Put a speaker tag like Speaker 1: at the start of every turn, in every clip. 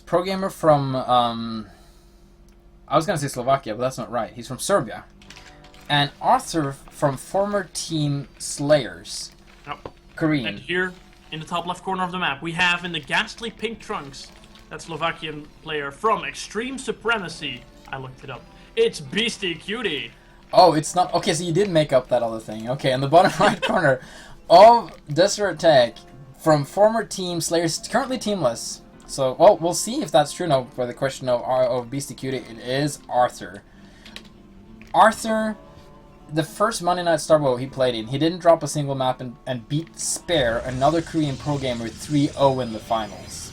Speaker 1: pro gamer from I was gonna say Slovakia, but that's not right. He's from Serbia. And Arthur from former team Slayers.
Speaker 2: Yep.
Speaker 1: Korean.
Speaker 2: And here, in the top left corner of the map, we have in the ghastly pink trunks, that Slovakian player from Extreme Supremacy. I looked it up. It's Beastyqt.
Speaker 1: Oh, it's not... Okay, so you did make up that other thing. Okay, in the bottom right corner of Desert Tech, from former team Slayers, currently teamless. So, well, we'll see if that's true now for the question of Beastyqt. It is Arthur. Arthur, the first Monday Night Starbow he played in, he didn't drop a single map and beat Spare, another Korean pro gamer, 3-0 in the finals.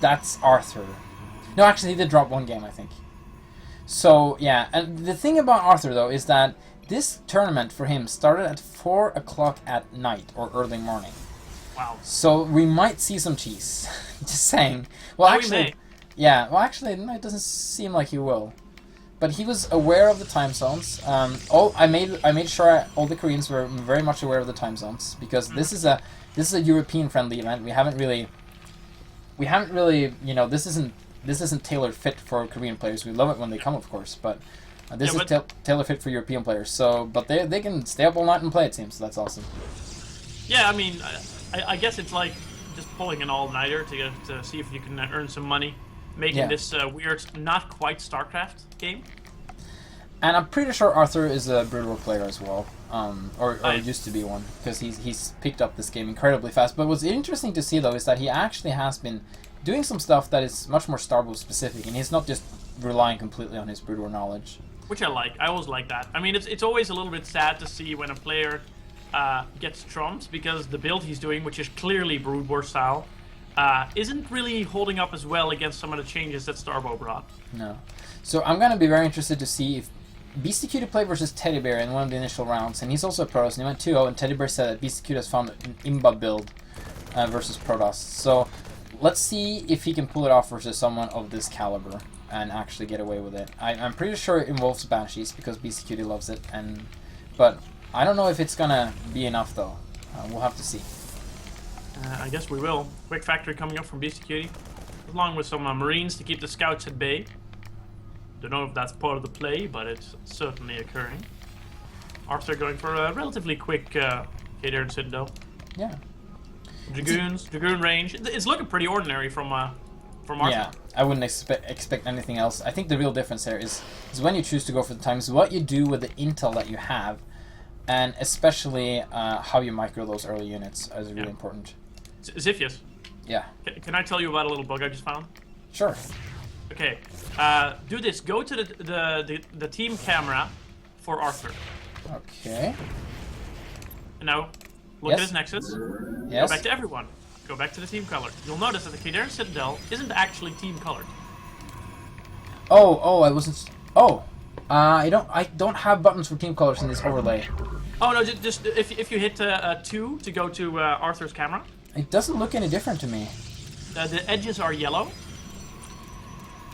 Speaker 1: That's Arthur. No, actually, he did drop one game, I think. So, yeah, and the thing about Arthur, though, is that this tournament for him started at 4 o'clock at night, or early morning.
Speaker 2: Wow.
Speaker 1: So, we might see some cheese. Just saying. Well, actually... Yeah, well, actually, no, it doesn't seem like he will. But he was aware of the time zones. I made sure all the Koreans were very much aware of the time zones, because this is a European friendly event. We haven't really, you know, this isn't tailor fit for Korean players. We love it when they come, of course, but this is tailor fit for European players. So, but they can stay up all night and play, it seems. So that's awesome.
Speaker 2: Yeah, I mean, I guess it's like just pulling an all-nighter to see if you can earn some money, making this weird, not quite StarCraft game. And
Speaker 1: I'm pretty sure Arthur is a Brood War player as well, or used to be one, because he's picked up this game incredibly fast. But what's interesting to see, though, is that he actually has been doing some stuff that is much more Starbow specific, and he's not just relying completely on his Brood War knowledge.
Speaker 2: Which I like. I always like that. I mean, it's always a little bit sad to see when a player gets trumped, because the build he's doing, which is clearly Brood War style, isn't really holding up as well against some of the changes that Starbow brought.
Speaker 1: No. So I'm going to be very interested to see if Beastyqt played versus Teddy Bear in one of the initial rounds, and he's also a Protoss, and he went 2-0, and Teddy Bear said that Beastyqt has found an Imba build versus Protoss. So let's see if he can pull it off versus someone of this caliber and actually get away with it. I'm pretty sure it involves Banshees, because Beastyqt loves it, but I don't know if it's going to be enough, though. We'll have to see.
Speaker 2: I guess we will. Quick factory coming up from Beastyqt, along with some Marines to keep the scouts at bay. Don't know if that's part of the play, but it's certainly occurring. Arthur going for a relatively quick K-Dared Citadel.
Speaker 1: Yeah.
Speaker 2: Dragoon range. It's looking pretty ordinary from Arthur.
Speaker 1: Yeah, I wouldn't expect anything else. I think the real difference there is when you choose to go for the times, what you do with the intel that you have, and especially how you micro those early units is really important.
Speaker 2: Ziphius.
Speaker 1: Yeah.
Speaker 2: Can I tell you about a little bug I just found?
Speaker 1: Sure.
Speaker 2: Okay. Do this. Go to the team camera for Arthur.
Speaker 1: Okay.
Speaker 2: And now, look at his nexus.
Speaker 1: Yes.
Speaker 2: Go back to everyone. Go back to the team color. You'll notice that the K-Dared Citadel isn't actually team colored.
Speaker 1: Oh, I wasn't. Oh, I don't have buttons for team colors in this overlay.
Speaker 2: Oh no, just if you hit 2 to go to Arthur's camera.
Speaker 1: It doesn't look any different to me.
Speaker 2: The edges are yellow.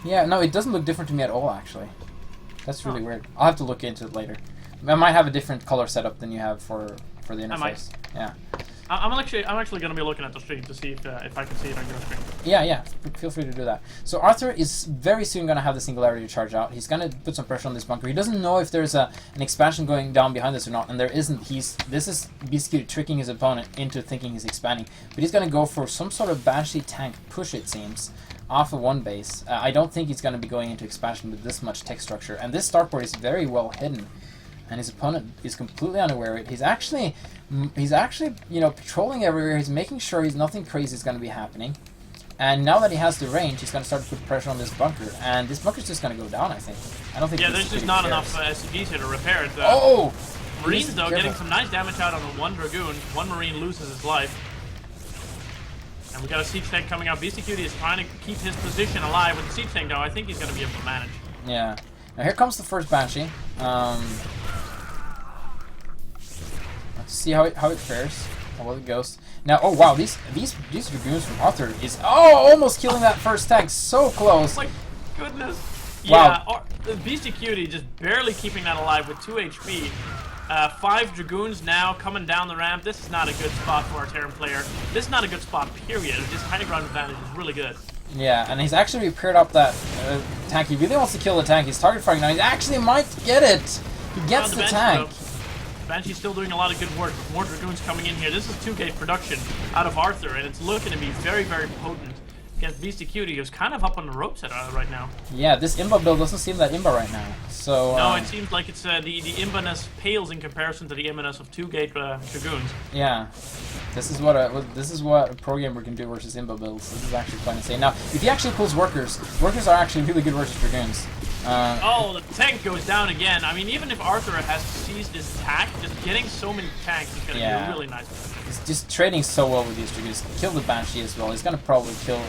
Speaker 1: Yeah, no, it doesn't look different to me at all, actually. That's really weird. I'll have to look into it later. I might have a different color setup than you have for the interface.
Speaker 2: I might.
Speaker 1: Yeah.
Speaker 2: I'm actually going to be looking at the stream to see if I can see it on your screen.
Speaker 1: Yeah. Feel free to do that. So Arthur is very soon going to have the Singularity charge out. He's going to put some pressure on this bunker. He doesn't know if there's an expansion going down behind this or not, and there isn't. This is Beastyqt tricking his opponent into thinking he's expanding. But he's going to go for some sort of Banshee tank push, it seems, off of one base. I don't think he's going to be going into expansion with this much tech structure. And this starport is very well hidden, and his opponent is completely unaware of it. He's actually, you know, patrolling everywhere. He's making sure nothing crazy is going to be happening. And now that he has the range, he's going to start to put pressure on this bunker. And this bunker's just going to go down, I think. I don't think.
Speaker 2: Yeah, there's just not enough SCVs here to repair it. Marines, though, getting some nice damage out on the one Dragoon. One Marine loses his life. And we got a siege tank coming out. Beastyqt is trying to keep his position alive with the siege tank, though. I think he's going to be able to manage.
Speaker 1: Yeah. Now here comes the first Banshee. Let's see how it fares. How well it goes. Now, oh wow, these Dragoons from Arthur is almost killing that first tank. So close.
Speaker 2: Oh my goodness.
Speaker 1: Wow.
Speaker 2: Yeah, Beastyqt just barely keeping that alive with 2 HP. 5 Dragoons now coming down the ramp. This is not a good spot for our Terran player. This is not a good spot, period. This high ground advantage is really good.
Speaker 1: Yeah, and he's actually repaired up that tank. He really wants to kill the tank. He's target firing now. He actually might get it. He gets the tank.
Speaker 2: Banshee's still doing a lot of good work with more Dragoons coming in here. This is 2-gate production out of Arthur, and it's looking to be very, very potent against Beastyqt, who's kind of up on the ropes right now.
Speaker 1: Yeah, this Imba build doesn't seem that Imba right now. So
Speaker 2: no, it seems like it's the Imbaness pales in comparison to the Imbaness of 2-gate Dragoons.
Speaker 1: Yeah, this is what a pro gamer can do versus Imba builds. This is actually quite insane. Now, if he actually pulls workers are actually really good versus Dragoons.
Speaker 2: Oh, the tank goes down again. I mean, even if Arthur has seized his attack, just getting so many tanks is going to be a really nice play.
Speaker 1: He's just trading so well with these Dragoons. Kill the Banshee as well. He's going to probably kill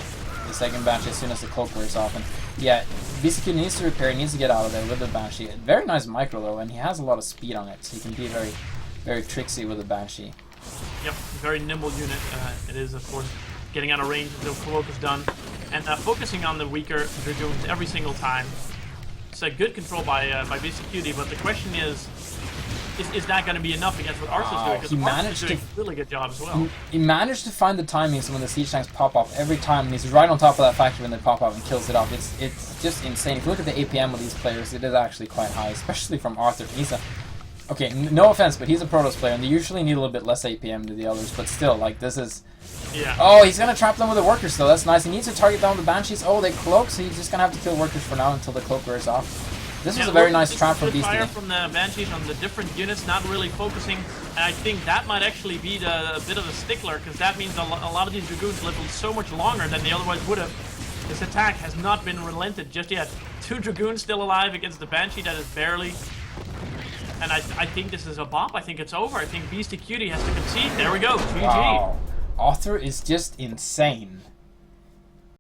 Speaker 1: the second Banshee as soon as the cloak wears off. And yeah, Beastyqt needs to repair, he needs to get out of there with the Banshee. Very nice micro though, and he has a lot of speed on it, so he can be very, very tricksy with the Banshee.
Speaker 2: Yep, very nimble unit. It is, of course, getting out of range until cloak is done. And focusing on the weaker Dragoons every single time. It's a good control by Beastyqt, but the question is that going to be enough against what Arthur's doing? Because
Speaker 1: he managed
Speaker 2: to doing a really good job as well.
Speaker 1: He managed to find the timings when the siege tanks pop up every time, and he's right on top of that factory when they pop up and kills it off. It's just insane. If you look at the APM of these players, it is actually quite high, especially from Arthur. He's a okay, no offense, but he's a Protoss player, and they usually need a little bit less APM than the others. But still, like this is.
Speaker 2: Yeah.
Speaker 1: Oh, he's gonna trap them with the workers though. That's nice. He needs to target down the Banshees. Oh, they cloak, so he's just gonna have to kill workers for now until the cloak wears off. This was a very nice trap from Beastyqt.
Speaker 2: Fire from the Banshees on the different units, not really focusing. And I think that might actually be a bit of a stickler, because that means a lot of these Dragoons live so much longer than they otherwise would have. This attack has not been relented just yet. 2 Dragoons still alive against the Banshee that is barely. And I think this is a bop. I think it's over. I think Beastyqt has to concede. There we go. GG.
Speaker 1: Wow. Arthur is just insane.